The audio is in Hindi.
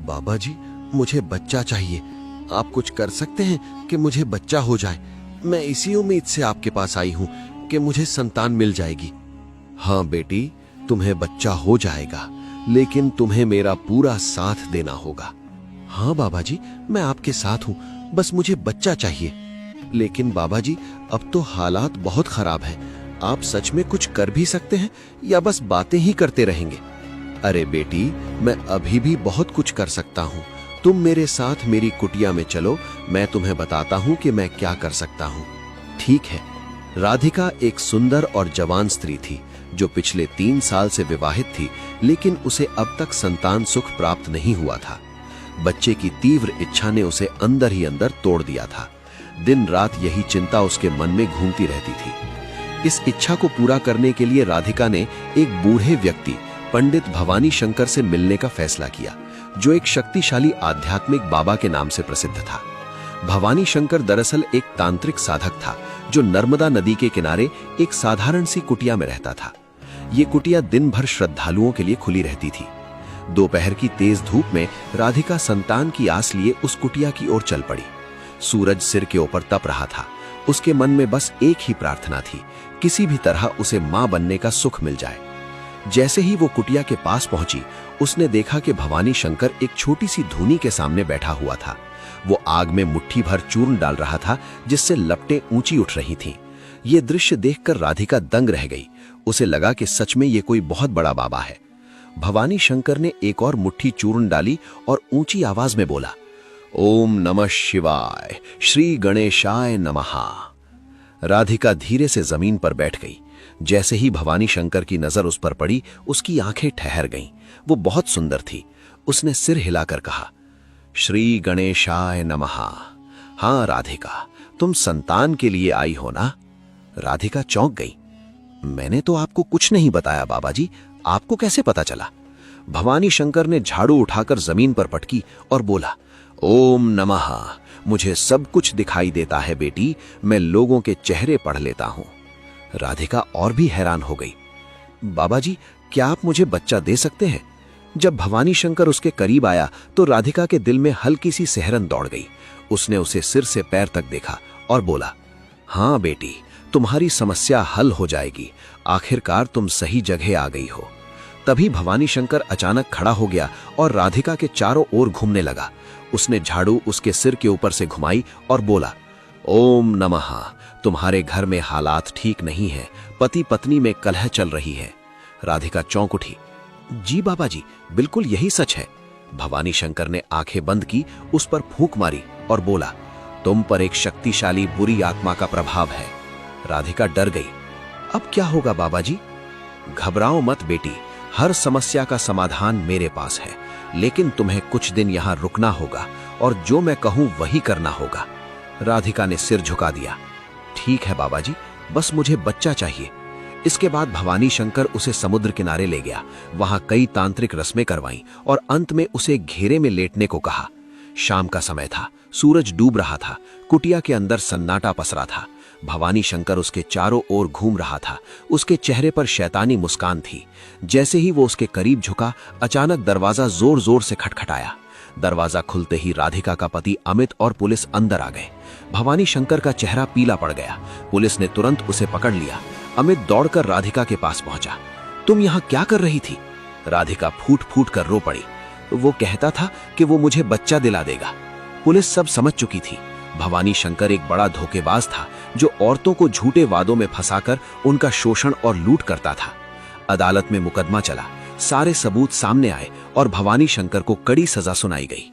बाबा जी, मुझे बच्चा चाहिए। आप कुछ कर सकते हैं कि मुझे बच्चा हो जाए। मैं इसी उम्मीद से आपके पास आई हूं कि मुझे संतान मिल जाएगी। हाँ बेटी, तुम्हें बच्चा हो जाएगा, लेकिन तुम्हें मेरा पूरा साथ देना होगा। हाँ बाबा जी, मैं आपके साथ हूं, बस मुझे बच्चा चाहिए। लेकिन बाबा जी, अब तो हालात बहुत खराब हैं। आप सच में कुछ कर भी सकते हैं या बस बातें ही करते रहेंगे? अरे बेटी, मैं अभी भी बहुत कुछ कर सकता हूँ। तुम मेरे साथ मेरी कुटिया में चलो, मैं तुम्हें बताता हूँ कि मैं क्या कर सकता हूँ। ठीक है। राधिका एक सुंदर और जवान स्त्री थी जो पिछले 3 साल से विवाहित थी, लेकिन उसे अब तक संतान सुख प्राप्त नहीं हुआ था। बच्चे की तीव्र इच्छा ने उसे अंदर ही अंदर तोड़ दिया था। दिन रात यही चिंता उसके मन में घूमती रहती थी। इस इच्छा को पूरा करने के लिए राधिका ने एक बूढ़े व्यक्ति पंडित भवानी शंकर से मिलने का फैसला किया, जो एक शक्तिशाली आध्यात्मिक बाबा के नाम से प्रसिद्ध था। भवानी शंकर दरअसल एक तांत्रिक साधक था जो नर्मदा नदी के किनारे एक साधारण सी कुटिया में रहता था। ये कुटिया दिन भर श्रद्धालुओं के लिए खुली रहती थी। दोपहर की तेज धूप में राधिका संतान की आस लिए उस कुटिया की ओर चल पड़ी। सूरज सिर के ऊपर तप रहा था। उसके मन में बस एक ही प्रार्थना थी, किसी भी तरह उसे मां बनने का सुख मिल जाए। जैसे ही वो कुटिया के पास पहुंची, उसने देखा कि भवानी शंकर एक छोटी सी धूनी के सामने बैठा हुआ था। वो आग में मुट्ठी भर चूर्ण डाल रहा था, जिससे लपटें ऊंची उठ रही थीं। ये दृश्य देखकर राधिका दंग रह गई। उसे लगा कि सच में ये कोई बहुत बड़ा बाबा है। भवानी शंकर ने एक और मुट्ठी चूर्ण डाली और ऊंची आवाज में बोला, ओम नमः शिवाय, श्री गणेशाय नमः। राधिका धीरे से जमीन पर बैठ गई। जैसे ही भवानी शंकर की नजर उस पर पड़ी, उसकी आंखें ठहर गईं। वो बहुत सुंदर थी। उसने सिर हिलाकर कहा, श्री गणेशाय नमः। हाँ राधिका, तुम संतान के लिए आई हो ना? राधिका चौंक गई। मैंने तो आपको कुछ नहीं बताया बाबा जी, आपको कैसे पता चला? भवानी शंकर ने झाड़ू उठाकर जमीन पर पटकी और बोला, ओम नमः। मुझे सब कुछ दिखाई देता है बेटी, मैं लोगों के चेहरे पढ़ लेता हूं। राधिका और भी हैरान हो गई। बाबा जी, क्या आप मुझे बच्चा दे सकते हैं? जब भवानी शंकर उसके करीब आया तो राधिका के दिल में हल्की सी सिहरन दौड़ गई। उसने उसे सिर से पैर तक देखा और बोला, हाँ बेटी, तुम्हारी समस्या हल हो जाएगी। आखिरकार तुम सही जगह आ गई हो। तभी भवानी शंकर अचानक खड़ा हो गया और राधिका के चारों ओर घूमने लगा। उसने झाड़ू उसके सिर के ऊपर से घुमाई और बोला, ओम नमः। तुम्हारे घर में हालात ठीक नहीं है, पति पत्नी में कलह चल रही है। राधिका चौंक उठी। जी बाबा जी, बिल्कुल यही सच है। भवानी शंकर ने आंखें बंद की, उस पर फूंक मारी और बोला, तुम पर एक शक्तिशाली बुरी आत्मा का प्रभाव है। राधिका डर गई। अब क्या होगा बाबा जी? घबराओ मत बेटी, हर समस्या का समाधान मेरे पास है, लेकिन तुम्हें कुछ दिन यहां रुकना होगा और जो मैं कहूं वही करना होगा। राधिका ने सिर झुका दिया। ठीक है बाबा जी, बस मुझे बच्चा चाहिए। इसके बाद भवानी शंकर उसे समुद्र किनारे ले गया। वहां कई तांत्रिक रस्में करवाईं और अंत में उसे घेरे में लेटने को कहा। शाम का समय था, सूरज डूब रहा था। कुटिया के अंदर सन्नाटा पसरा था। भवानी शंकर उसके चारों ओर घूम रहा था। उसके चेहरे पर शैतानी मुस्कान थी। जैसे ही वो उसके करीब झुका, अचानक दरवाजा जोर जोर से खटखटाया। दरवाजा खुलते ही राधिका का पति अमित और पुलिस अंदर आ गए। भवानी शंकर का चेहरा पीला पड़ गया। पुलिस ने तुरंत उसे पकड़ लिया। अमित दौड़कर राधिका के पास पहुंचा। तुम यहां क्या कर रही थी? राधिका फूट फूट कर रो पड़ी। वो कहता था कि वो मुझे बच्चा दिला देगा। पुलिस सब समझ चुकी थी। भवानी शंकर एक बड़ा धोखेबाज था जो औरतों को झूठे वादों में फंसाकर उनका शोषण और लूट करता था। अदालत में मुकदमा चला। सारे सबूत सामने आए और भवानी शंकर को कड़ी सजा सुनाई गई।